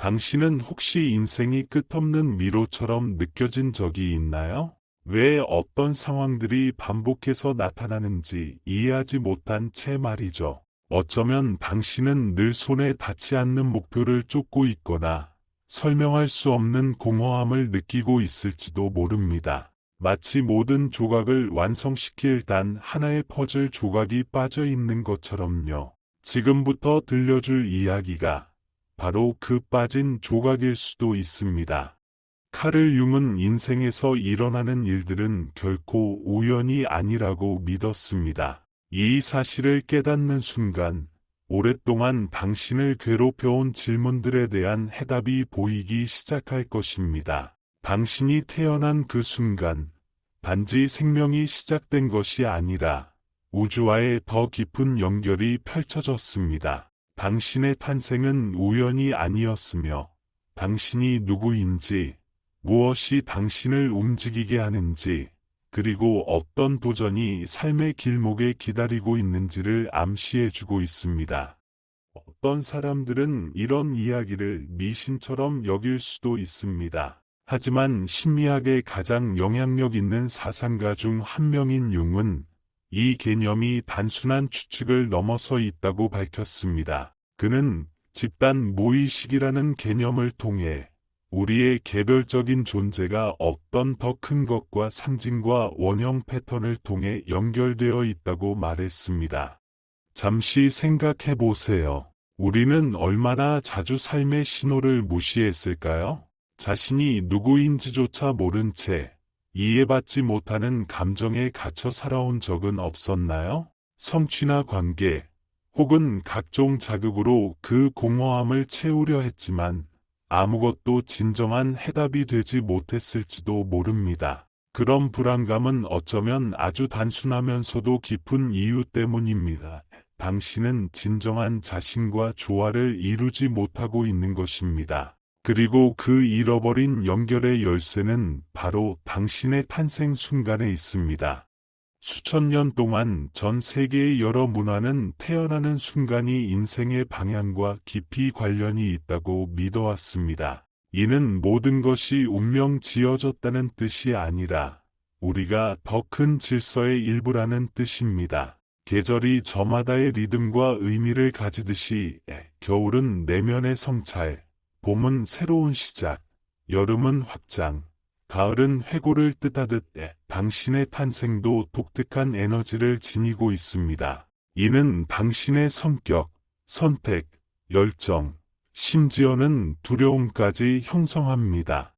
당신은 혹시 인생이 끝없는 미로처럼 느껴진 적이 있나요? 왜 어떤 상황들이 반복해서 나타나는지 이해하지 못한 채 말이죠. 어쩌면 당신은 늘 손에 닿지 않는 목표를 쫓고 있거나 설명할 수 없는 공허함을 느끼고 있을지도 모릅니다. 마치 모든 조각을 완성시킬 단 하나의 퍼즐 조각이 빠져 있는 것처럼요. 지금부터 들려줄 이야기가 바로 그 빠진 조각일 수도 있습니다. 카를 융은 인생에서 일어나는 일들은 결코 우연이 아니라고 믿었습니다. 이 사실을 깨닫는 순간, 오랫동안 당신을 괴롭혀온 질문들에 대한 해답이 보이기 시작할 것입니다. 당신이 태어난 그 순간, 단지 생명이 시작된 것이 아니라 우주와의 더 깊은 연결이 펼쳐졌습니다. 당신의 탄생은 우연이 아니었으며, 당신이 누구인지, 무엇이 당신을 움직이게 하는지, 그리고 어떤 도전이 삶의 길목에 기다리고 있는지를 암시해주고 있습니다. 어떤 사람들은 이런 이야기를 미신처럼 여길 수도 있습니다. 하지만 심리학의 가장 영향력 있는 사상가 중 한 명인 융은 이 개념이 단순한 추측을 넘어서 있다고 밝혔습니다. 그는 집단 무의식이라는 개념을 통해 우리의 개별적인 존재가 어떤 더 큰 것과 상징과 원형 패턴을 통해 연결되어 있다고 말했습니다. 잠시 생각해 보세요. 우리는 얼마나 자주 삶의 신호를 무시했을까요? 자신이 누구인지조차 모른 채 이해받지 못하는 감정에 갇혀 살아온 적은 없었나요? 성취나 관계, 혹은 각종 자극으로 그 공허함을 채우려 했지만 아무것도 진정한 해답이 되지 못했을지도 모릅니다. 그런 불안감은 어쩌면 아주 단순하면서도 깊은 이유 때문입니다. 당신은 진정한 자신과 조화를 이루지 못하고 있는 것입니다. 그리고 그 잃어버린 연결의 열쇠는 바로 당신의 탄생 순간에 있습니다. 수천 년 동안 전 세계의 여러 문화는 태어나는 순간이 인생의 방향과 깊이 관련이 있다고 믿어왔습니다. 이는 모든 것이 운명 지어졌다는 뜻이 아니라 우리가 더 큰 질서의 일부라는 뜻입니다. 계절이 저마다의 리듬과 의미를 가지듯이 겨울은 내면의 성찰, 봄은 새로운 시작, 여름은 확장, 가을은 회고를 뜻하듯 당신의 탄생도 독특한 에너지를 지니고 있습니다. 이는 당신의 성격, 선택, 열정, 심지어는 두려움까지 형성합니다.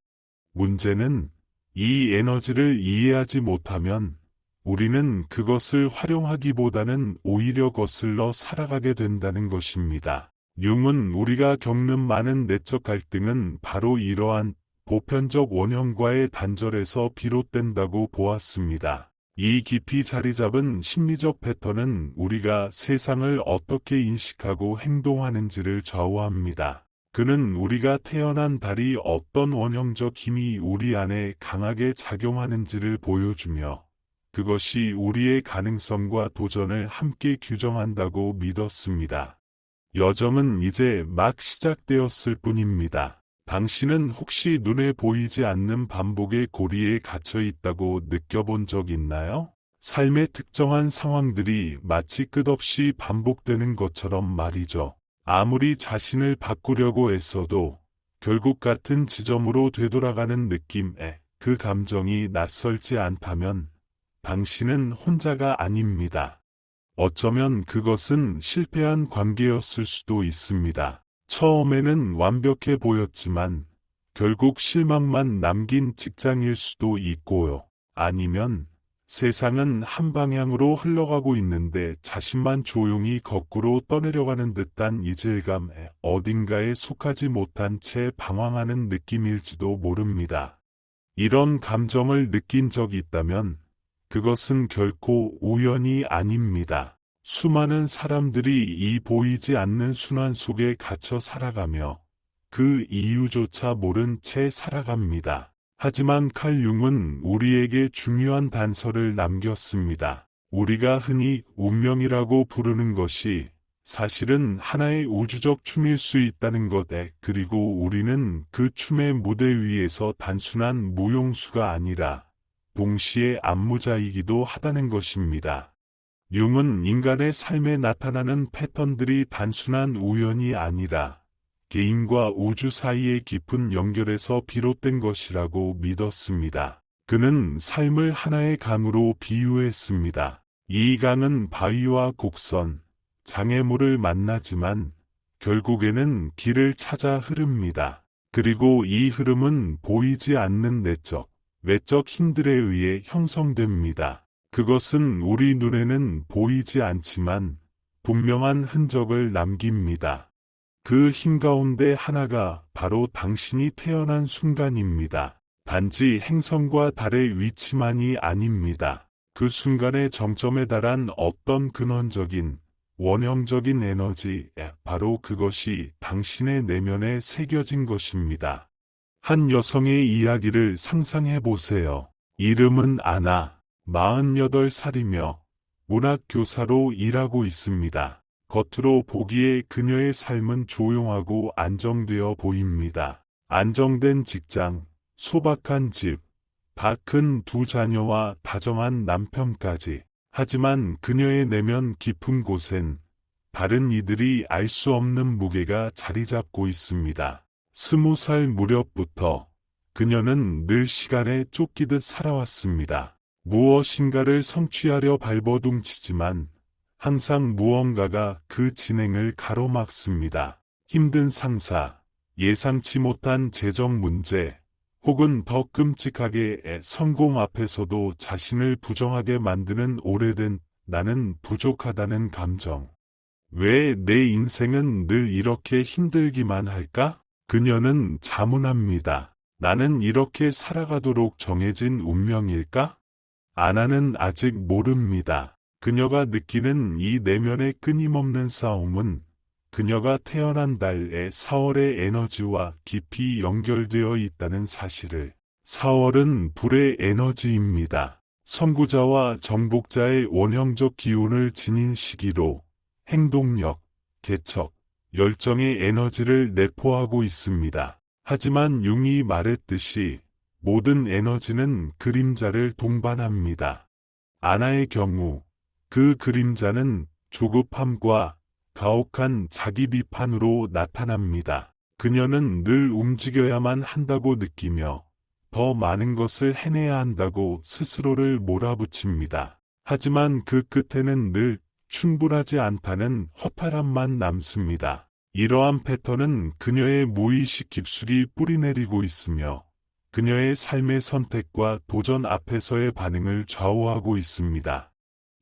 문제는 이 에너지를 이해하지 못하면 우리는 그것을 활용하기보다는 오히려 거슬러 살아가게 된다는 것입니다. 융은 우리가 겪는 많은 내적 갈등은 바로 이러한 보편적 원형과의 단절에서 비롯된다고 보았습니다. 이 깊이 자리 잡은 심리적 패턴은 우리가 세상을 어떻게 인식하고 행동하는지를 좌우합니다. 그는 우리가 태어난 달이 어떤 원형적 힘이 우리 안에 강하게 작용하는지를 보여주며 그것이 우리의 가능성과 도전을 함께 규정한다고 믿었습니다. 여정은 이제 막 시작되었을 뿐입니다. 당신은 혹시 눈에 보이지 않는 반복의 고리에 갇혀 있다고 느껴본 적 있나요? 삶의 특정한 상황들이 마치 끝없이 반복되는 것처럼 말이죠. 아무리 자신을 바꾸려고 애써도 결국 같은 지점으로 되돌아가는 느낌에 그 감정이 낯설지 않다면 당신은 혼자가 아닙니다. 어쩌면 그것은 실패한 관계였을 수도 있습니다. 처음에는 완벽해 보였지만 결국 실망만 남긴 직장일 수도 있고요. 아니면 세상은 한 방향으로 흘러가고 있는데 자신만 조용히 거꾸로 떠내려가는 듯한 이질감에 어딘가에 속하지 못한 채 방황하는 느낌일지도 모릅니다. 이런 감정을 느낀 적이 있다면 그것은 결코 우연이 아닙니다. 수많은 사람들이 이 보이지 않는 순환 속에 갇혀 살아가며 그 이유조차 모른 채 살아갑니다. 하지만 칼 융은 우리에게 중요한 단서를 남겼습니다. 우리가 흔히 운명이라고 부르는 것이 사실은 하나의 우주적 춤일 수 있다는 것에, 그리고 우리는 그 춤의 무대 위에서 단순한 무용수가 아니라 동시에 안무자이기도 하다는 것입니다. 융은 인간의 삶에 나타나는 패턴들이 단순한 우연이 아니라 개인과 우주 사이의 깊은 연결에서 비롯된 것이라고 믿었습니다. 그는 삶을 하나의 강으로 비유했습니다. 이 강은 바위와 곡선, 장애물을 만나지만 결국에는 길을 찾아 흐릅니다. 그리고 이 흐름은 보이지 않는 내적, 외적 힘들에 의해 형성됩니다. 그것은 우리 눈에는 보이지 않지만 분명한 흔적을 남깁니다. 그 힘 가운데 하나가 바로 당신이 태어난 순간입니다. 단지 행성과 달의 위치만이 아닙니다. 그 순간의 정점에 달한 어떤 근원적인, 원형적인 에너지, 바로 그것이 당신의 내면에 새겨진 것입니다. 한 여성의 이야기를 상상해 보세요. 이름은 아나, 48살이며 문학교사로 일하고 있습니다. 겉으로 보기에 그녀의 삶은 조용하고 안정되어 보입니다. 안정된 직장, 소박한 집, 다 큰 두 자녀와 다정한 남편까지. 하지만 그녀의 내면 깊은 곳엔 다른 이들이 알 수 없는 무게가 자리 잡고 있습니다. 20살 무렵부터 그녀는 늘 시간에 쫓기듯 살아왔습니다. 무엇인가를 성취하려 발버둥치지만 항상 무언가가 그 진행을 가로막습니다. 힘든 상사, 예상치 못한 재정 문제, 혹은 더 끔찍하게 성공 앞에서도 자신을 부정하게 만드는 오래된 나는 부족하다는 감정. 왜 내 인생은 늘 이렇게 힘들기만 할까? 그녀는 자문합니다. 나는 이렇게 살아가도록 정해진 운명일까? 아나는 아직 모릅니다. 그녀가 느끼는 이 내면의 끊임없는 싸움은 그녀가 태어난 달의 4월의 에너지와 깊이 연결되어 있다는 사실을. 4월은 불의 에너지입니다. 선구자와 정복자의 원형적 기운을 지닌 시기로 행동력, 개척, 열정의 에너지를 내포하고 있습니다. 하지만 융이 말했듯이 모든 에너지는 그림자를 동반합니다. 아나의 경우 그 그림자는 조급함과 가혹한 자기 비판으로 나타납니다. 그녀는 늘 움직여야만 한다고 느끼며 더 많은 것을 해내야 한다고 스스로를 몰아붙입니다. 하지만 그 끝에는 늘 충분하지 않다는 허탈함만 남습니다. 이러한 패턴은 그녀의 무의식 깊숙이 뿌리내리고 있으며 그녀의 삶의 선택과 도전 앞에서의 반응을 좌우하고 있습니다.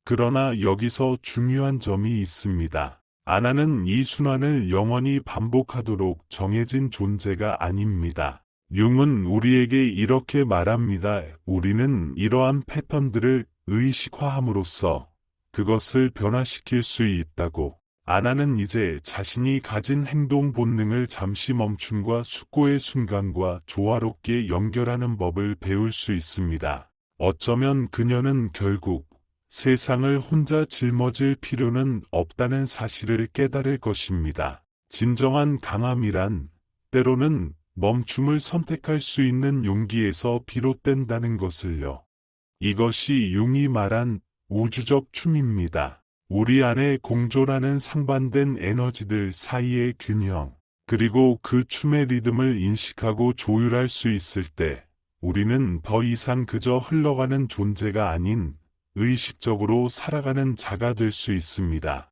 그러나 여기서 중요한 점이 있습니다. 아나는 이 순환을 영원히 반복하도록 정해진 존재가 아닙니다. 융은 우리에게 이렇게 말합니다. 우리는 이러한 패턴들을 의식화함으로써 그것을 변화시킬 수 있다고. 아나는 이제 자신이 가진 행동 본능을 잠시 멈춤과 숙고의 순간과 조화롭게 연결하는 법을 배울 수 있습니다. 어쩌면 그녀는 결국 세상을 혼자 짊어질 필요는 없다는 사실을 깨달을 것입니다. 진정한 강함이란 때로는 멈춤을 선택할 수 있는 용기에서 비롯된다는 것을요. 이것이 융이 말한 우주적 춤입니다. 우리 안에 공존하는 상반된 에너지들 사이의 균형, 그리고 그 춤의 리듬을 인식하고 조율할 수 있을 때 우리는 더 이상 그저 흘러가는 존재가 아닌 의식적으로 살아가는 자가 될 수 있습니다.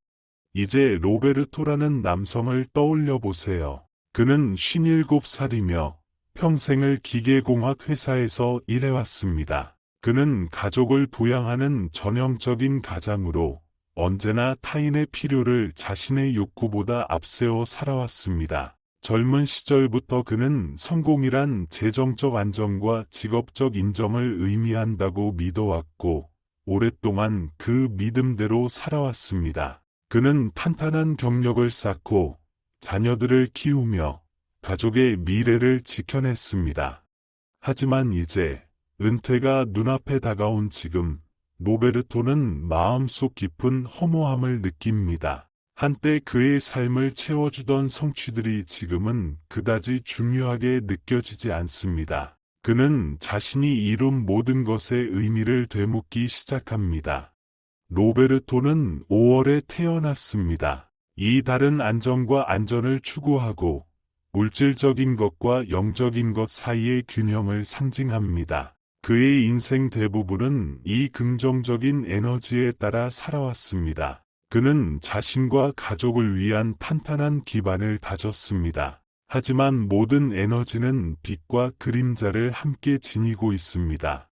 이제 로베르토라는 남성을 떠올려 보세요. 그는 57살이며 평생을 기계공학 회사에서 일해왔습니다. 그는 가족을 부양하는 전형적인 가장으로 언제나 타인의 필요를 자신의 욕구보다 앞세워 살아왔습니다. 젊은 시절부터 그는 성공이란 재정적 안정과 직업적 인정을 의미한다고 믿어왔고 오랫동안 그 믿음대로 살아왔습니다. 그는 탄탄한 경력을 쌓고 자녀들을 키우며 가족의 미래를 지켜냈습니다. 하지만 이제 은퇴가 눈앞에 다가온 지금 로베르토는 마음속 깊은 허무함을 느낍니다. 한때 그의 삶을 채워주던 성취들이 지금은 그다지 중요하게 느껴지지 않습니다. 그는 자신이 이룬 모든 것의 의미를 되묻기 시작합니다. 로베르토는 5월에 태어났습니다. 이 달은 안정과 안전을 추구하고 물질적인 것과 영적인 것 사이의 균형을 상징합니다. 그의 인생 대부분은 이 긍정적인 에너지에 따라 살아왔습니다. 그는 자신과 가족을 위한 탄탄한 기반을 다졌습니다. 하지만 모든 에너지는 빛과 그림자를 함께 지니고 있습니다.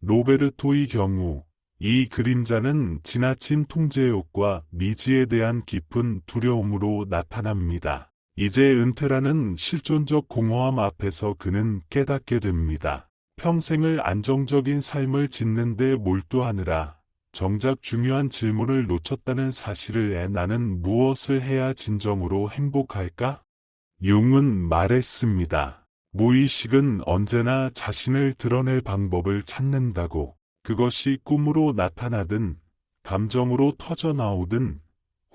로베르토의 경우 이 그림자는 지나친 통제욕과 미지에 대한 깊은 두려움으로 나타납니다. 이제 은퇴라는 실존적 공허함 앞에서 그는 깨닫게 됩니다. 평생을 안정적인 삶을 짓는 데 몰두하느라 정작 중요한 질문을 놓쳤다는 사실을 나는 무엇을 해야 진정으로 행복할까? 융은 말했습니다. 무의식은 언제나 자신을 드러낼 방법을 찾는다고. 그것이 꿈으로 나타나든 감정으로 터져나오든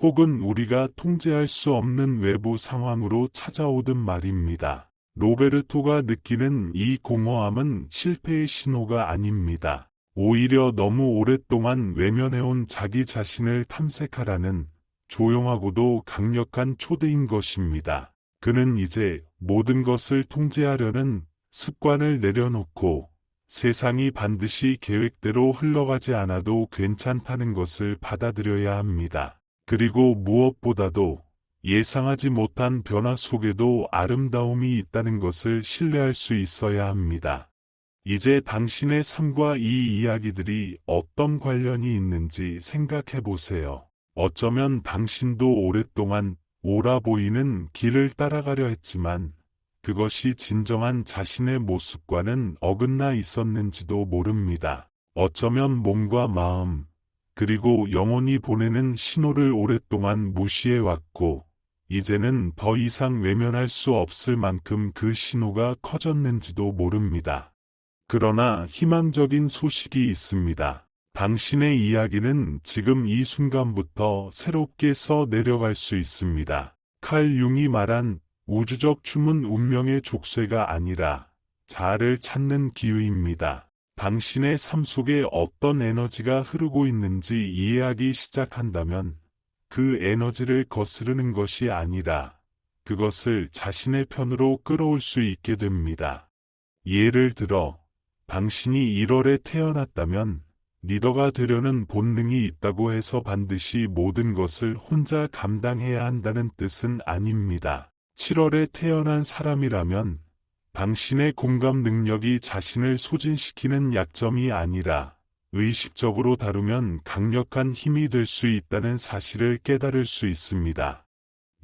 혹은 우리가 통제할 수 없는 외부 상황으로 찾아오든 말입니다. 로베르토가 느끼는 이 공허함은 실패의 신호가 아닙니다. 오히려 너무 오랫동안 외면해온 자기 자신을 탐색하라는 조용하고도 강력한 초대인 것입니다. 그는 이제 모든 것을 통제하려는 습관을 내려놓고 세상이 반드시 계획대로 흘러가지 않아도 괜찮다는 것을 받아들여야 합니다. 그리고 무엇보다도 예상하지 못한 변화 속에도 아름다움이 있다는 것을 신뢰할 수 있어야 합니다. 이제 당신의 삶과 이 이야기들이 어떤 관련이 있는지 생각해 보세요. 어쩌면 당신도 오랫동안 옳아 보이는 길을 따라가려 했지만 그것이 진정한 자신의 모습과는 어긋나 있었는지도 모릅니다. 어쩌면 몸과 마음, 그리고 영혼이 보내는 신호를 오랫동안 무시해왔고 이제는 더 이상 외면할 수 없을 만큼 그 신호가 커졌는지도 모릅니다. 그러나 희망적인 소식이 있습니다. 당신의 이야기는 지금 이 순간부터 새롭게 써 내려갈 수 있습니다. 칼 융이 말한 우주적 춤은 운명의 족쇄가 아니라 자아를 찾는 기회입니다. 당신의 삶 속에 어떤 에너지가 흐르고 있는지 이해하기 시작한다면 그 에너지를 거스르는 것이 아니라 그것을 자신의 편으로 끌어올 수 있게 됩니다. 예를 들어 당신이 1월에 태어났다면 리더가 되려는 본능이 있다고 해서 반드시 모든 것을 혼자 감당해야 한다는 뜻은 아닙니다. 7월에 태어난 사람이라면 당신의 공감 능력이 자신을 소진시키는 약점이 아니라 의식적으로 다루면 강력한 힘이 될 수 있다는 사실을 깨달을 수 있습니다.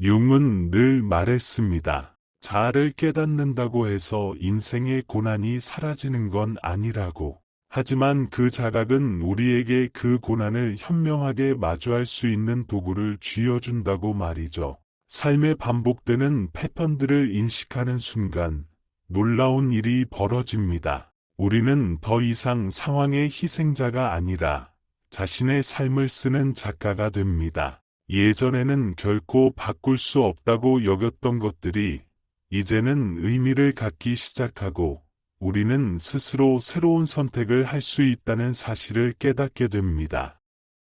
융은 늘 말했습니다. 자아를 깨닫는다고 해서 인생의 고난이 사라지는 건 아니라고. 하지만 그 자각은 우리에게 그 고난을 현명하게 마주할 수 있는 도구를 쥐어준다고 말이죠. 삶에 반복되는 패턴들을 인식하는 순간 놀라운 일이 벌어집니다. 우리는 더 이상 상황의 희생자가 아니라 자신의 삶을 쓰는 작가가 됩니다. 예전에는 결코 바꿀 수 없다고 여겼던 것들이 이제는 의미를 갖기 시작하고 우리는 스스로 새로운 선택을 할 수 있다는 사실을 깨닫게 됩니다.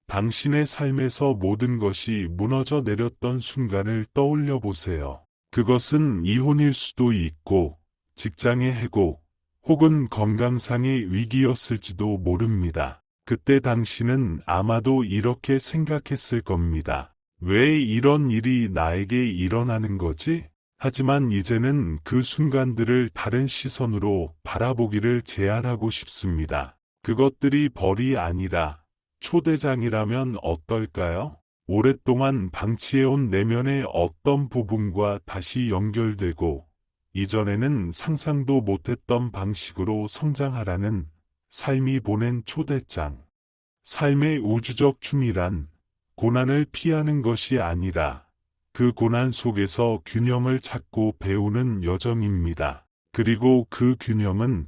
당신의 삶에서 모든 것이 무너져 내렸던 순간을 떠올려 보세요. 그것은 이혼일 수도 있고 직장의 해고 혹은 건강상의 위기였을지도 모릅니다. 그때 당신은 아마도 이렇게 생각했을 겁니다. 왜 이런 일이 나에게 일어나는 거지? 하지만 이제는 그 순간들을 다른 시선으로 바라보기를 제안하고 싶습니다. 그것들이 벌이 아니라 초대장이라면 어떨까요? 오랫동안 방치해온 내면의 어떤 부분과 다시 연결되고 이전에는 상상도 못했던 방식으로 성장하라는 삶이 보낸 초대장. 삶의 우주적 춤이란 고난을 피하는 것이 아니라 그 고난 속에서 균형을 찾고 배우는 여정입니다. 그리고 그 균형은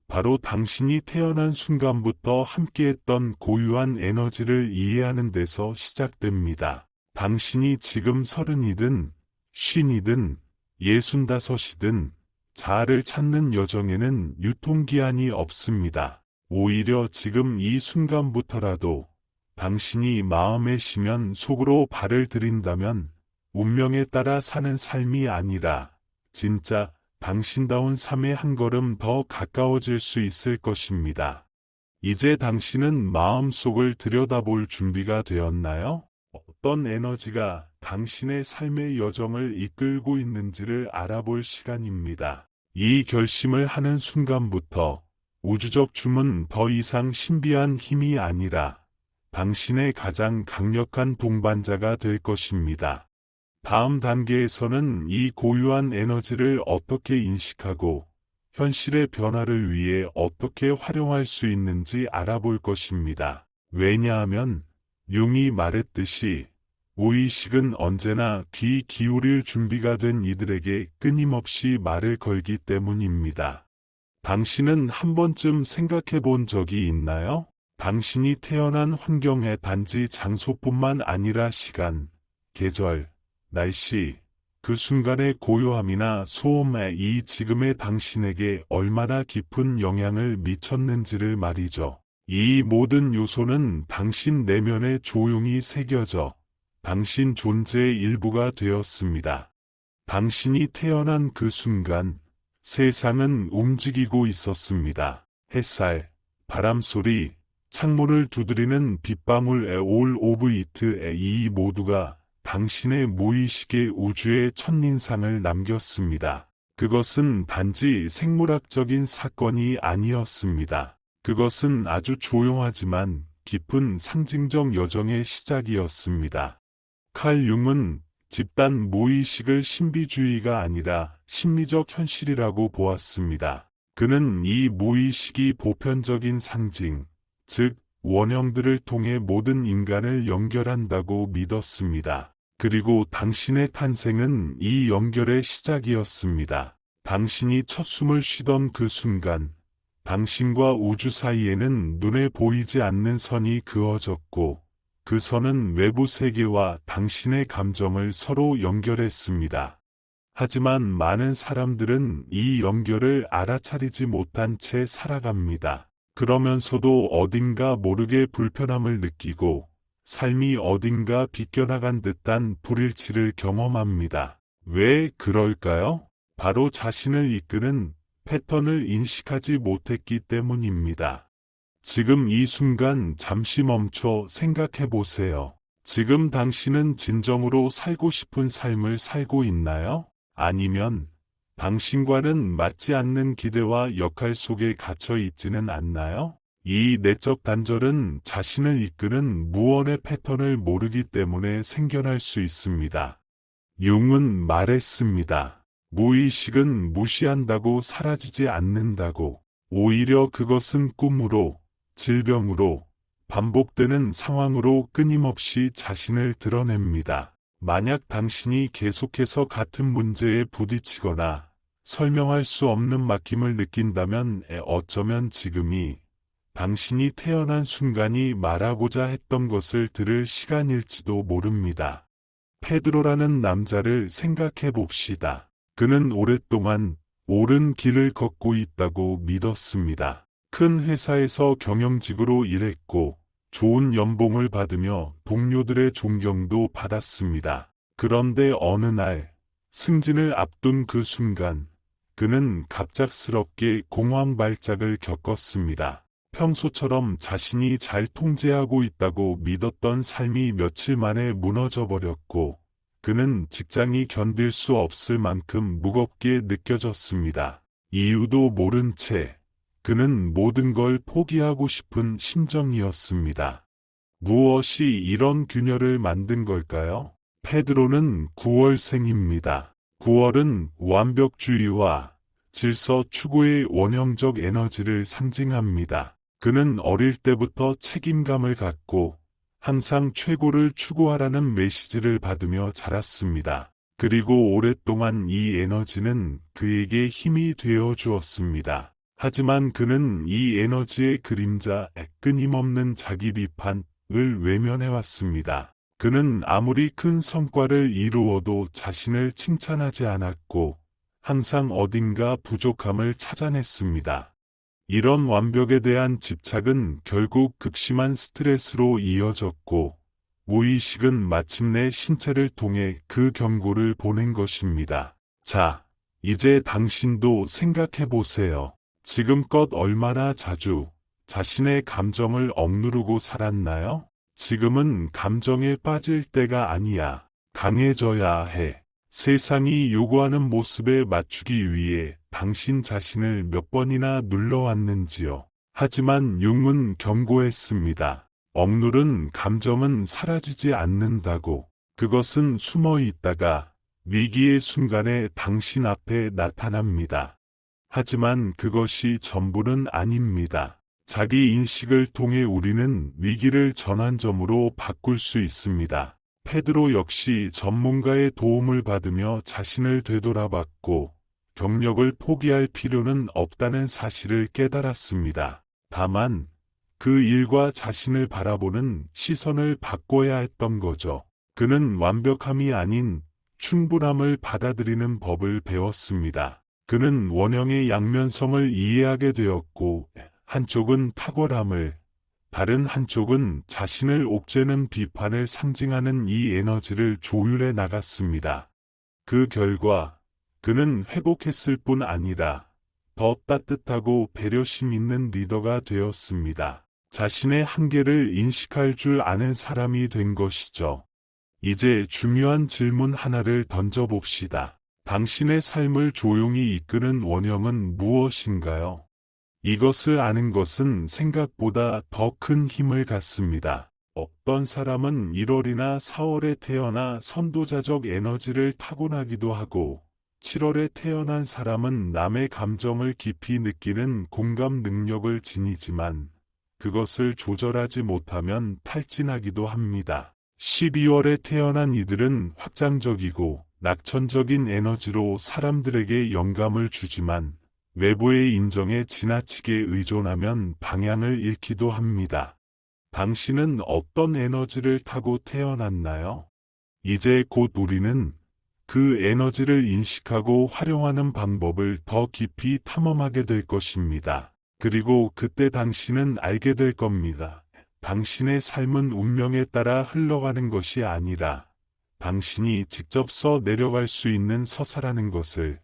바로 당신이 태어난 순간부터 함께했던 고유한 에너지를 이해하는 데서 시작됩니다. 당신이 지금 30이든 50이든 65이든 자아를 찾는 여정에는 유통기한이 없습니다. 오히려 지금 이 순간부터라도 당신이 마음에 쉬면 속으로 발을 들인다면 운명에 따라 사는 삶이 아니라 진짜 당신다운 삶에 한 걸음 더 가까워질 수 있을 것입니다. 이제 당신은 마음속을 들여다볼 준비가 되었나요? 어떤 에너지가 당신의 삶의 여정을 이끌고 있는지를 알아볼 시간입니다. 이 결심을 하는 순간부터 우주적 춤은 더 이상 신비한 힘이 아니라 당신의 가장 강력한 동반자가 될 것입니다. 다음 단계에서는 이 고유한 에너지를 어떻게 인식하고 현실의 변화를 위해 어떻게 활용할 수 있는지 알아볼 것입니다. 왜냐하면 융이 말했듯이 무의식은 언제나 귀 기울일 준비가 된 이들에게 끊임없이 말을 걸기 때문입니다. 당신은 한 번쯤 생각해 본 적이 있나요? 당신이 태어난 환경의 단지 장소뿐만 아니라 시간, 계절, 날씨, 그 순간의 고요함이나 소음에 이 지금의 당신에게 얼마나 깊은 영향을 미쳤는지를 말이죠. 이 모든 요소는 당신 내면에 조용히 새겨져 당신 존재의 일부가 되었습니다. 당신이 태어난 그 순간 세상은 움직이고 있었습니다. 햇살, 바람소리, 창문을 두드리는 빗방울의 all of it의 이 모두가 당신의 무의식의 우주의 첫인상을 남겼습니다. 그것은 단지 생물학적인 사건이 아니었습니다. 그것은 아주 조용하지만 깊은 상징적 여정의 시작이었습니다. 칼 융은 집단 무의식을 신비주의가 아니라 심리적 현실이라고 보았습니다. 그는 이 무의식이 보편적인 상징, 즉 원형들을 통해 모든 인간을 연결한다고 믿었습니다. 그리고 당신의 탄생은 이 연결의 시작이었습니다. 당신이 첫 숨을 쉬던 그 순간, 당신과 우주 사이에는 눈에 보이지 않는 선이 그어졌고, 그 선은 외부 세계와 당신의 감정을 서로 연결했습니다. 하지만 많은 사람들은 이 연결을 알아차리지 못한 채 살아갑니다. 그러면서도 어딘가 모르게 불편함을 느끼고 삶이 어딘가 비껴나간 듯한 불일치를 경험합니다. 왜 그럴까요? 바로 자신을 이끄는 패턴을 인식하지 못했기 때문입니다. 지금 이 순간 잠시 멈춰 생각해 보세요. 지금 당신은 진정으로 살고 싶은 삶을 살고 있나요? 아니면 당신과는 맞지 않는 기대와 역할 속에 갇혀 있지는 않나요? 이 내적 단절은 자신을 이끄는 무언의 패턴을 모르기 때문에 생겨날 수 있습니다. 융은 말했습니다. 무의식은 무시한다고 사라지지 않는다고. 오히려 그것은 꿈으로, 질병으로, 반복되는 상황으로 끊임없이 자신을 드러냅니다. 만약 당신이 계속해서 같은 문제에 부딪히거나 설명할 수 없는 막힘을 느낀다면 어쩌면 지금이 당신이 태어난 순간이 말하고자 했던 것을 들을 시간일지도 모릅니다. 페드로라는 남자를 생각해 봅시다. 그는 오랫동안 옳은 길을 걷고 있다고 믿었습니다. 큰 회사에서 경영직으로 일했고 좋은 연봉을 받으며 동료들의 존경도 받았습니다. 그런데 어느 날 승진을 앞둔 그 순간 그는 갑작스럽게 공황 발작을 겪었습니다. 평소처럼 자신이 잘 통제하고 있다고 믿었던 삶이 며칠 만에 무너져 버렸고 그는 직장이 견딜 수 없을 만큼 무겁게 느껴졌습니다. 이유도 모른 채 그는 모든 걸 포기하고 싶은 심정이었습니다. 무엇이 이런 균열을 만든 걸까요? 페드로는 9월생입니다. 9월은 완벽주의와 질서 추구의 원형적 에너지를 상징합니다. 그는 어릴 때부터 책임감을 갖고 항상 최고를 추구하라는 메시지를 받으며 자랐습니다. 그리고 오랫동안 이 에너지는 그에게 힘이 되어 주었습니다. 하지만 그는 이 에너지의 그림자, 끊임없는 자기 비판을 외면해왔습니다. 그는 아무리 큰 성과를 이루어도 자신을 칭찬하지 않았고 항상 어딘가 부족함을 찾아냈습니다. 이런 완벽에 대한 집착은 결국 극심한 스트레스로 이어졌고 무의식은 마침내 신체를 통해 그 경고를 보낸 것입니다. 자, 이제 당신도 생각해 보세요. 지금껏 얼마나 자주 자신의 감정을 억누르고 살았나요? 지금은 감정에 빠질 때가 아니야. 강해져야 해. 세상이 요구하는 모습에 맞추기 위해 당신 자신을 몇 번이나 눌러왔는지요. 하지만 융은 경고했습니다. 억누른 감정은 사라지지 않는다고. 그것은 숨어 있다가 위기의 순간에 당신 앞에 나타납니다. 하지만 그것이 전부는 아닙니다. 자기 인식을 통해 우리는 위기를 전환점으로 바꿀 수 있습니다. 페드로 역시 전문가의 도움을 받으며 자신을 되돌아봤고 경력을 포기할 필요는 없다는 사실을 깨달았습니다. 다만 그 일과 자신을 바라보는 시선을 바꿔야 했던 거죠. 그는 완벽함이 아닌 충분함을 받아들이는 법을 배웠습니다. 그는 원형의 양면성을 이해하게 되었고 한쪽은 탁월함을, 다른 한쪽은 자신을 옥죄는 비판을 상징하는 이 에너지를 조율해 나갔습니다. 그 결과 그는 회복했을 뿐 아니라 더 따뜻하고 배려심 있는 리더가 되었습니다. 자신의 한계를 인식할 줄 아는 사람이 된 것이죠. 이제 중요한 질문 하나를 던져봅시다. 당신의 삶을 조용히 이끄는 원형은 무엇인가요? 이것을 아는 것은 생각보다 더 큰 힘을 갖습니다. 어떤 사람은 1월이나 4월에 태어나 선도자적 에너지를 타고나기도 하고 7월에 태어난 사람은 남의 감정을 깊이 느끼는 공감 능력을 지니지만 그것을 조절하지 못하면 탈진하기도 합니다. 12월에 태어난 이들은 확장적이고 낙천적인 에너지로 사람들에게 영감을 주지만 외부의 인정에 지나치게 의존하면 방향을 잃기도 합니다. 당신은 어떤 에너지를 타고 태어났나요? 이제 곧 우리는 그 에너지를 인식하고 활용하는 방법을 더 깊이 탐험하게 될 것입니다. 그리고 그때 당신은 알게 될 겁니다. 당신의 삶은 운명에 따라 흘러가는 것이 아니라 당신이 직접 써 내려갈 수 있는 서사라는 것을.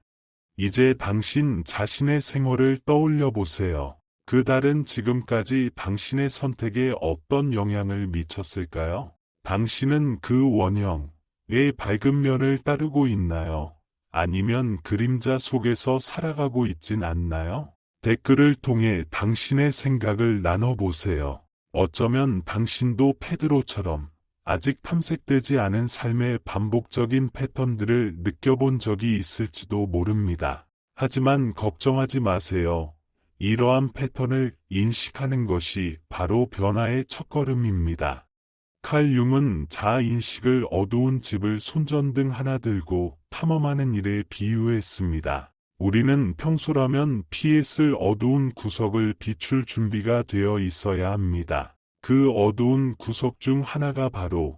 이제 당신 자신의 생활을 떠올려 보세요. 그 달은 지금까지 당신의 선택에 어떤 영향을 미쳤을까요? 당신은 그 원형의 밝은 면을 따르고 있나요? 아니면 그림자 속에서 살아가고 있진 않나요? 댓글을 통해 당신의 생각을 나눠보세요. 어쩌면 당신도 페드로처럼 아직 탐색되지 않은 삶의 반복적인 패턴들을 느껴본 적이 있을지도 모릅니다. 하지만 걱정하지 마세요. 이러한 패턴을 인식하는 것이 바로 변화의 첫걸음입니다. 칼 융은 자아인식을 어두운 집을 손전등 하나 들고 탐험하는 일에 비유했습니다. 우리는 평소라면 피했을 어두운 구석을 비출 준비가 되어 있어야 합니다. 그 어두운 구석 중 하나가 바로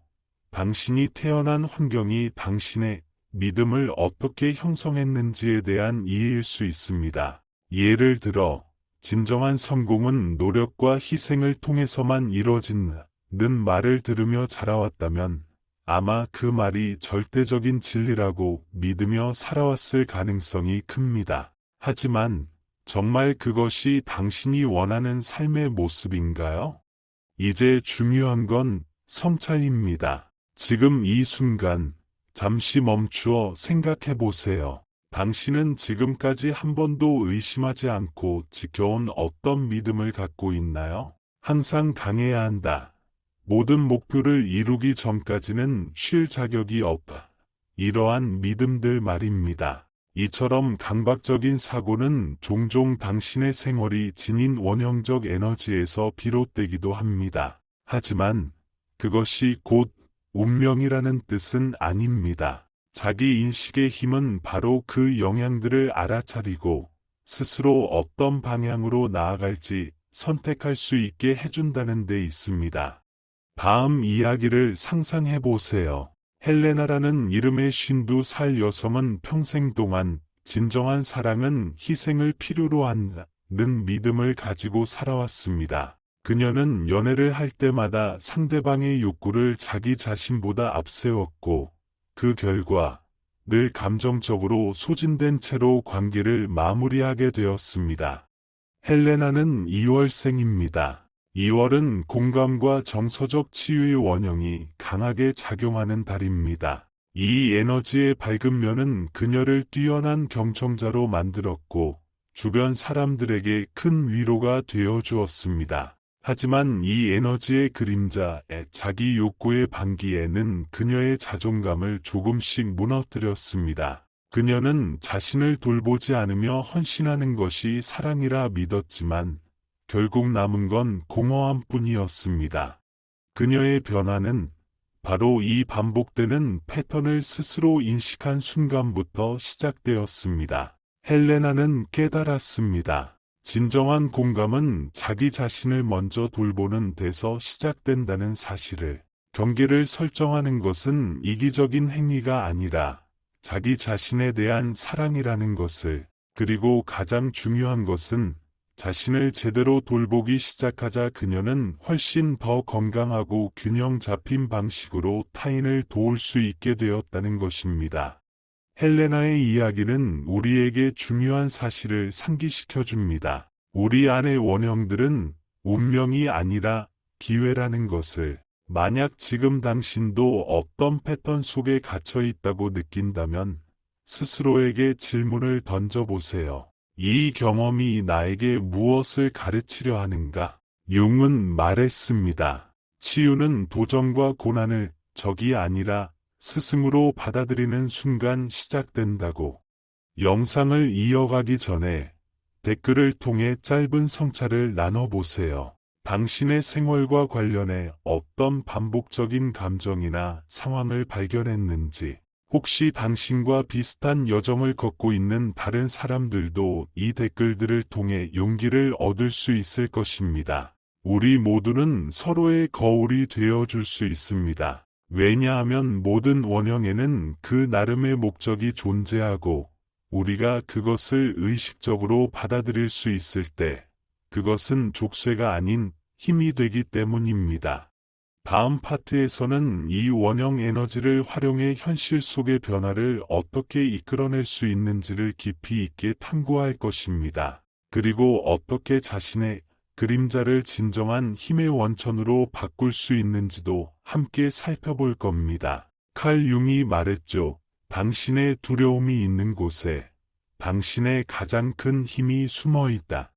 당신이 태어난 환경이 당신의 믿음을 어떻게 형성했는지에 대한 이해일 수 있습니다. 예를 들어, 진정한 성공은 노력과 희생을 통해서만 이뤄진다는 말을 들으며 자라왔다면 아마 그 말이 절대적인 진리라고 믿으며 살아왔을 가능성이 큽니다. 하지만 정말 그것이 당신이 원하는 삶의 모습인가요? 이제 중요한 건 성찰입니다. 지금 이 순간 잠시 멈추어 생각해 보세요. 당신은 지금까지 한 번도 의심하지 않고 지켜온 어떤 믿음을 갖고 있나요? 항상 강해야 한다. 모든 목표를 이루기 전까지는 쉴 자격이 없다. 이러한 믿음들 말입니다. 이처럼 강박적인 사고는 종종 당신의 생활이 지닌 원형적 에너지에서 비롯되기도 합니다. 하지만 그것이 곧 운명이라는 뜻은 아닙니다. 자기 인식의 힘은 바로 그 영향들을 알아차리고 스스로 어떤 방향으로 나아갈지 선택할 수 있게 해준다는 데 있습니다. 다음 이야기를 상상해 보세요. 헬레나라는 이름의 52살 여성은 평생 동안 진정한 사랑은 희생을 필요로 한다는 믿음을 가지고 살아왔습니다. 그녀는 연애를 할 때마다 상대방의 욕구를 자기 자신보다 앞세웠고, 그 결과 늘 감정적으로 소진된 채로 관계를 마무리하게 되었습니다. 헬레나는 2월생입니다. 2월은 공감과 정서적 치유의 원형이 강하게 작용하는 달입니다. 이 에너지의 밝은 면은 그녀를 뛰어난 경청자로 만들었고, 주변 사람들에게 큰 위로가 되어 주었습니다. 하지만 이 에너지의 그림자에 자기 욕구의 반기에는 그녀의 자존감을 조금씩 무너뜨렸습니다. 그녀는 자신을 돌보지 않으며 헌신하는 것이 사랑이라 믿었지만 결국 남은 건 공허함 뿐이었습니다. 그녀의 변화는 바로 이 반복되는 패턴을 스스로 인식한 순간부터 시작되었습니다. 헬레나는 깨달았습니다. 진정한 공감은 자기 자신을 먼저 돌보는 데서 시작된다는 사실을. 경계를 설정하는 것은 이기적인 행위가 아니라 자기 자신에 대한 사랑이라는 것을, 그리고 가장 중요한 것은 자신을 제대로 돌보기 시작하자 그녀는 훨씬 더 건강하고 균형 잡힌 방식으로 타인을 도울 수 있게 되었다는 것입니다. 헬레나의 이야기는 우리에게 중요한 사실을 상기시켜 줍니다. 우리 안의 원형들은 운명이 아니라 기회라는 것을. 만약 지금 당신도 어떤 패턴 속에 갇혀 있다고 느낀다면 스스로에게 질문을 던져보세요. 이 경험이 나에게 무엇을 가르치려 하는가? 융은 말했습니다. 치유는 도전과 고난을 적이 아니라 스승으로 받아들이는 순간 시작된다고. 영상을 이어가기 전에 댓글을 통해 짧은 성찰을 나눠보세요. 당신의 생활과 관련해 어떤 반복적인 감정이나 상황을 발견했는지, 혹시 당신과 비슷한 여정을 걷고 있는 다른 사람들도 이 댓글들을 통해 용기를 얻을 수 있을 것입니다. 우리 모두는 서로의 거울이 되어줄 수 있습니다. 왜냐하면 모든 원형에는 그 나름의 목적이 존재하고 우리가 그것을 의식적으로 받아들일 수 있을 때 그것은 족쇄가 아닌 힘이 되기 때문입니다. 다음 파트에서는 이 원형 에너지를 활용해 현실 속의 변화를 어떻게 이끌어낼 수 있는지를 깊이 있게 탐구할 것입니다. 그리고 어떻게 자신의 그림자를 진정한 힘의 원천으로 바꿀 수 있는지도 함께 살펴볼 겁니다. 칼 융이 말했죠. 당신의 두려움이 있는 곳에 당신의 가장 큰 힘이 숨어 있다.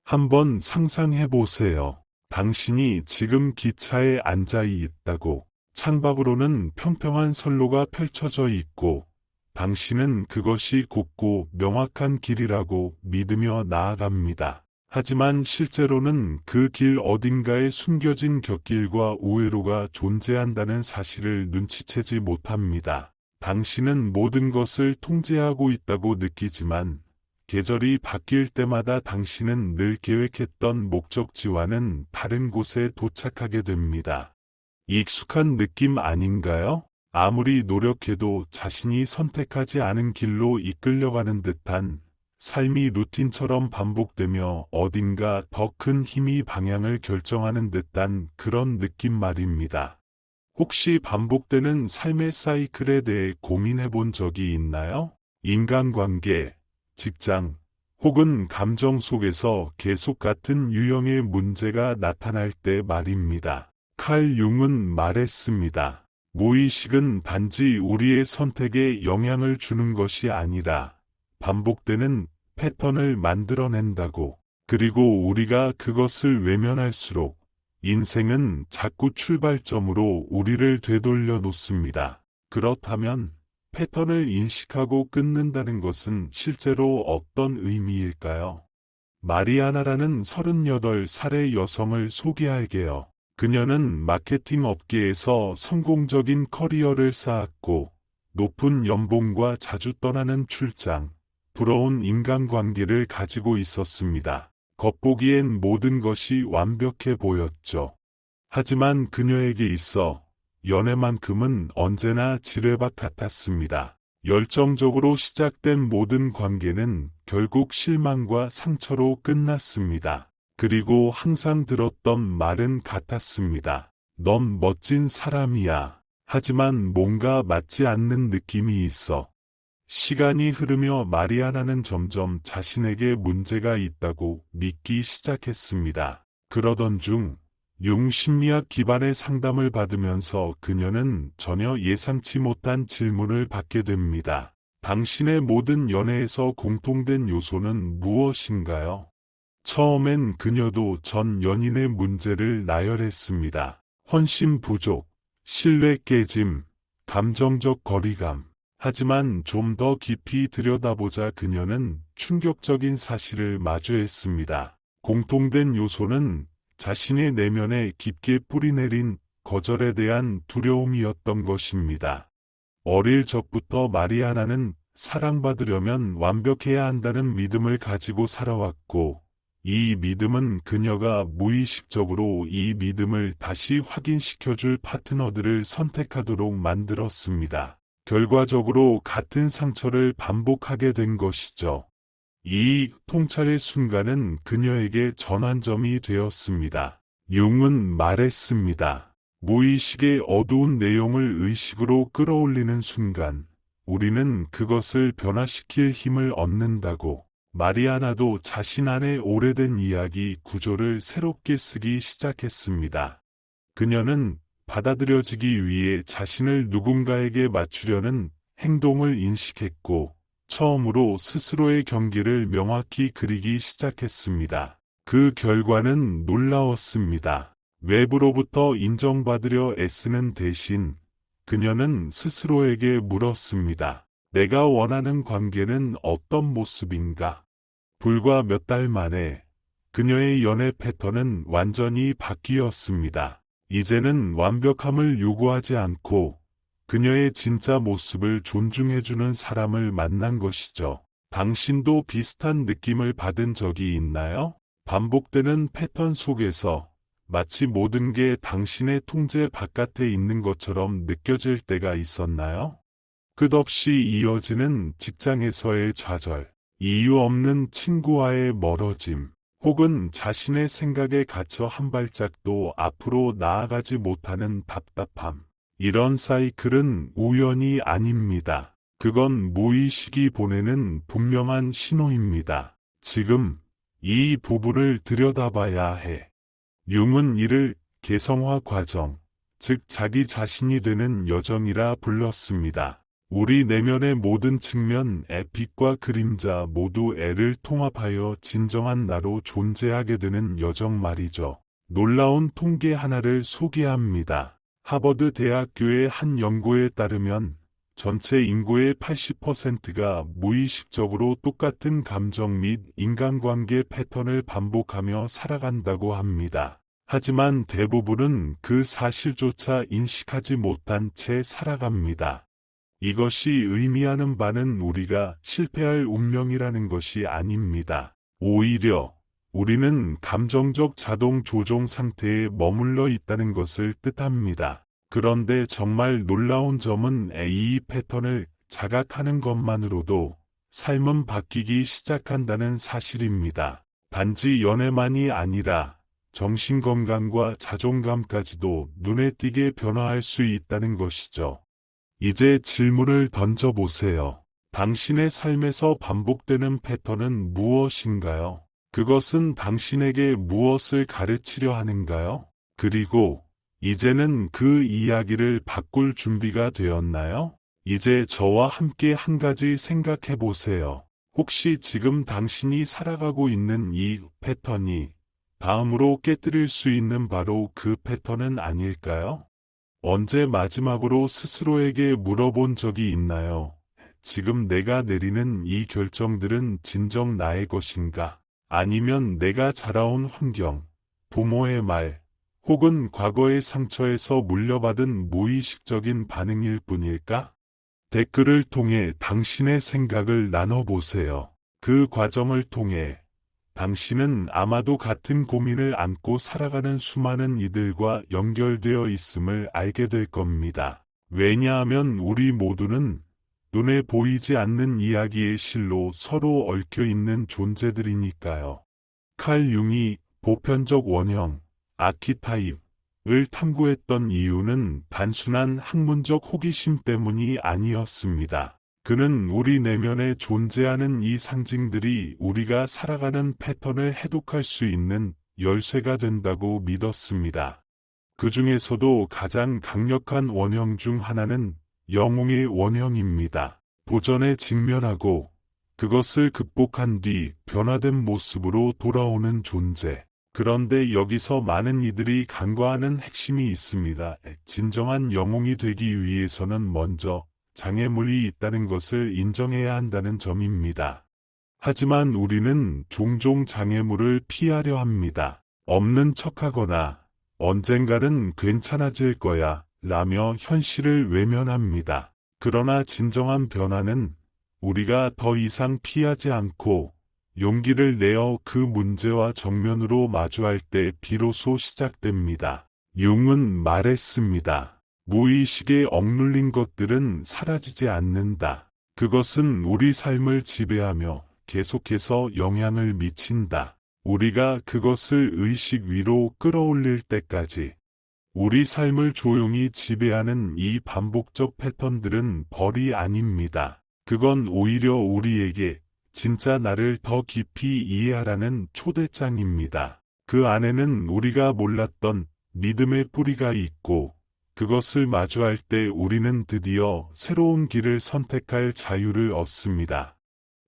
한번 상상해 보세요. 당신이 지금 기차에 앉아 있다고. 창밖으로는 평평한 선로가 펼쳐져 있고 당신은 그것이 곧고 명확한 길이라고 믿으며 나아갑니다. 하지만 실제로는 그 길 어딘가에 숨겨진 곁길과 우회로가 존재한다는 사실을 눈치채지 못합니다. 당신은 모든 것을 통제하고 있다고 느끼지만 계절이 바뀔 때마다 당신은 늘 계획했던 목적지와는 다른 곳에 도착하게 됩니다. 익숙한 느낌 아닌가요? 아무리 노력해도 자신이 선택하지 않은 길로 이끌려가는 듯한 삶이 루틴처럼 반복되며 어딘가 더 큰 힘이 방향을 결정하는 듯한 그런 느낌 말입니다. 혹시 반복되는 삶의 사이클에 대해 고민해 본 적이 있나요? 인간관계, 직장, 혹은 감정 속에서 계속 같은 유형의 문제가 나타날 때 말입니다. 칼 융은 말했습니다. 무의식은 단지 우리의 선택에 영향을 주는 것이 아니라 반복되는 패턴을 만들어낸다고. 그리고 우리가 그것을 외면할수록 인생은 자꾸 출발점으로 우리를 되돌려 놓습니다. 그렇다면 패턴을 인식하고 끊는다는 것은 실제로 어떤 의미일까요? 마리아나라는 38살의 여성을 소개할게요. 그녀는 마케팅 업계에서 성공적인 커리어를 쌓았고 높은 연봉과 자주 떠나는 출장, 부러운 인간관계를 가지고 있었습니다. 겉보기엔 모든 것이 완벽해 보였죠. 하지만 그녀에게 있어 연애만큼은 언제나 지뢰밭 같았습니다. 열정적으로 시작된 모든 관계는 결국 실망과 상처로 끝났습니다. 그리고 항상 들었던 말은 같았습니다. 넌 멋진 사람이야. 하지만 뭔가 맞지 않는 느낌이 있어. 시간이 흐르며 마리아나는 점점 자신에게 문제가 있다고 믿기 시작했습니다. 그러던 중 융 심리학 기반의 상담을 받으면서 그녀는 전혀 예상치 못한 질문을 받게 됩니다. 당신의 모든 연애에서 공통된 요소는 무엇인가요? 처음엔 그녀도 전 연인의 문제를 나열했습니다. 헌신 부족, 신뢰 깨짐, 감정적 거리감. 하지만 좀 더 깊이 들여다보자 그녀는 충격적인 사실을 마주했습니다. 공통된 요소는 자신의 내면에 깊게 뿌리내린 거절에 대한 두려움이었던 것입니다. 어릴 적부터 마리아나는 사랑받으려면 완벽해야 한다는 믿음을 가지고 살아왔고, 이 믿음은 그녀가 무의식적으로 이 믿음을 다시 확인시켜줄 파트너들을 선택하도록 만들었습니다. 결과적으로 같은 상처를 반복하게 된 것이죠. 이 통찰의 순간은 그녀에게 전환점이 되었습니다. 융은 말했습니다. 무의식의 어두운 내용을 의식으로 끌어올리는 순간, 우리는 그것을 변화시킬 힘을 얻는다고. 마리아나도 자신 안의 오래된 이야기 구조를 새롭게 쓰기 시작했습니다. 그녀는 받아들여지기 위해 자신을 누군가에게 맞추려는 행동을 인식했고, 처음으로 스스로의 경계를 명확히 그리기 시작했습니다. 그 결과는 놀라웠습니다. 외부로부터 인정받으려 애쓰는 대신 그녀는 스스로에게 물었습니다. 내가 원하는 관계는 어떤 모습인가? 불과 몇 달 만에 그녀의 연애 패턴은 완전히 바뀌었습니다. 이제는 완벽함을 요구하지 않고 그녀의 진짜 모습을 존중해주는 사람을 만난 것이죠. 당신도 비슷한 느낌을 받은 적이 있나요? 반복되는 패턴 속에서 마치 모든 게 당신의 통제 바깥에 있는 것처럼 느껴질 때가 있었나요? 끝없이 이어지는 직장에서의 좌절, 이유 없는 친구와의 멀어짐, 혹은 자신의 생각에 갇혀 한 발짝도 앞으로 나아가지 못하는 답답함. 이런 사이클은 우연이 아닙니다. 그건 무의식이 보내는 분명한 신호입니다. 지금 이 부분을 들여다봐야 해. 융은 이를 개성화 과정, 즉 자기 자신이 되는 여정이라 불렀습니다. 우리 내면의 모든 측면의 빛과 그림자 모두 애를 통합하여 진정한 나로 존재하게 되는 여정 말이죠. 놀라운 통계 하나를 소개합니다. 하버드 대학교의 한 연구에 따르면 전체 인구의 80%가 무의식적으로 똑같은 감정 및 인간관계 패턴을 반복하며 살아간다고 합니다. 하지만 대부분은 그 사실조차 인식하지 못한 채 살아갑니다. 이것이 의미하는 바는 우리가 실패할 운명이라는 것이 아닙니다. 오히려 우리는 감정적 자동 조종 상태에 머물러 있다는 것을 뜻합니다. 그런데 정말 놀라운 점은 이 패턴을 자각하는 것만으로도 삶은 바뀌기 시작한다는 사실입니다. 단지 연애만이 아니라 정신건강과 자존감까지도 눈에 띄게 변화할 수 있다는 것이죠. 이제 질문을 던져보세요. 당신의 삶에서 반복되는 패턴은 무엇인가요? 그것은 당신에게 무엇을 가르치려 하는가요? 그리고 이제는 그 이야기를 바꿀 준비가 되었나요? 이제 저와 함께 한 가지 생각해 보세요. 혹시 지금 당신이 살아가고 있는 이 패턴이 다음으로 깨뜨릴 수 있는 바로 그 패턴은 아닐까요? 언제 마지막으로 스스로에게 물어본 적이 있나요? 지금 내가 내리는 이 결정들은 진정 나의 것인가? 아니면 내가 자라온 환경, 부모의 말, 혹은 과거의 상처에서 물려받은 무의식적인 반응일 뿐일까? 댓글을 통해 당신의 생각을 나눠보세요. 그 과정을 통해 당신은 아마도 같은 고민을 안고 살아가는 수많은 이들과 연결되어 있음을 알게 될 겁니다. 왜냐하면 우리 모두는 눈에 보이지 않는 이야기의 실로 서로 얽혀 있는 존재들이니까요. 칼 융이 보편적 원형, 아키타입을 탐구했던 이유는 단순한 학문적 호기심 때문이 아니었습니다. 그는 우리 내면에 존재하는 이 상징들이 우리가 살아가는 패턴을 해독할 수 있는 열쇠가 된다고 믿었습니다. 그 중에서도 가장 강력한 원형 중 하나는 영웅의 원형입니다. 도전에 직면하고 그것을 극복한 뒤 변화된 모습으로 돌아오는 존재. 그런데 여기서 많은 이들이 간과하는 핵심이 있습니다. 진정한 영웅이 되기 위해서는 먼저 장애물이 있다는 것을 인정해야 한다는 점입니다. 하지만 우리는 종종 장애물을 피하려 합니다. 없는 척하거나 언젠가는 괜찮아질 거야 라며 현실을 외면합니다. 그러나 진정한 변화는 우리가 더 이상 피하지 않고 용기를 내어 그 문제와 정면으로 마주할 때 비로소 시작됩니다. 융은 말했습니다. 무의식에 억눌린 것들은 사라지지 않는다. 그것은 우리 삶을 지배하며 계속해서 영향을 미친다. 우리가 그것을 의식 위로 끌어올릴 때까지 우리 삶을 조용히 지배하는 이 반복적 패턴들은 벌이 아닙니다. 그건 오히려 우리에게 진짜 나를 더 깊이 이해하라는 초대장입니다. 그 안에는 우리가 몰랐던 믿음의 뿌리가 있고 그것을 마주할 때 우리는 드디어 새로운 길을 선택할 자유를 얻습니다.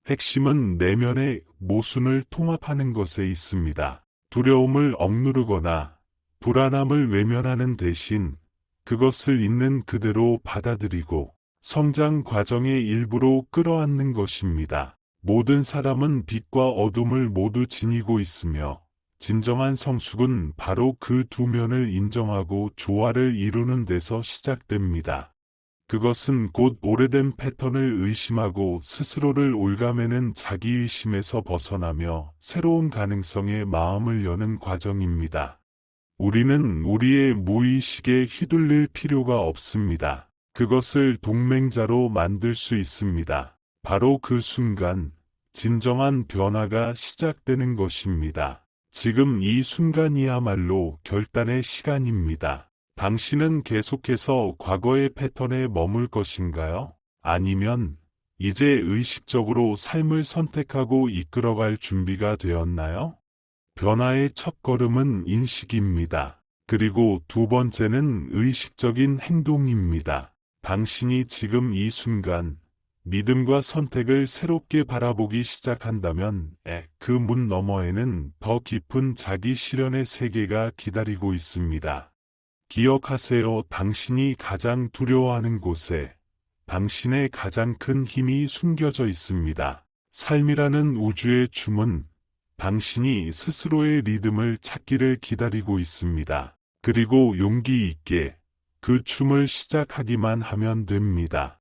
핵심은 내면의 모순을 통합하는 것에 있습니다. 두려움을 억누르거나 불안함을 외면하는 대신 그것을 있는 그대로 받아들이고 성장 과정의 일부로 끌어안는 것입니다. 모든 사람은 빛과 어둠을 모두 지니고 있으며 진정한 성숙은 바로 그 두 면을 인정하고 조화를 이루는 데서 시작됩니다. 그것은 곧 오래된 패턴을 의심하고 스스로를 올가매는 자기의심에서 벗어나며 새로운 가능성에 마음을 여는 과정입니다. 우리는 우리의 무의식에 휘둘릴 필요가 없습니다. 그것을 동맹자로 만들 수 있습니다. 바로 그 순간 진정한 변화가 시작되는 것입니다. 지금 이 순간이야말로 결단의 시간입니다. 당신은 계속해서 과거의 패턴에 머물 것인가요? 아니면 이제 의식적으로 삶을 선택하고 이끌어갈 준비가 되었나요? 변화의 첫걸음은 인식입니다. 그리고 두 번째는 의식적인 행동입니다. 당신이 지금 이 순간 믿음과 선택을 새롭게 바라보기 시작한다면 그 문 너머에는 더 깊은 자기 실현의 세계가 기다리고 있습니다. 기억하세요. 당신이 가장 두려워하는 곳에 당신의 가장 큰 힘이 숨겨져 있습니다. 삶이라는 우주의 춤은 당신이 스스로의 리듬을 찾기를 기다리고 있습니다. 그리고 용기 있게 그 춤을 시작하기만 하면 됩니다.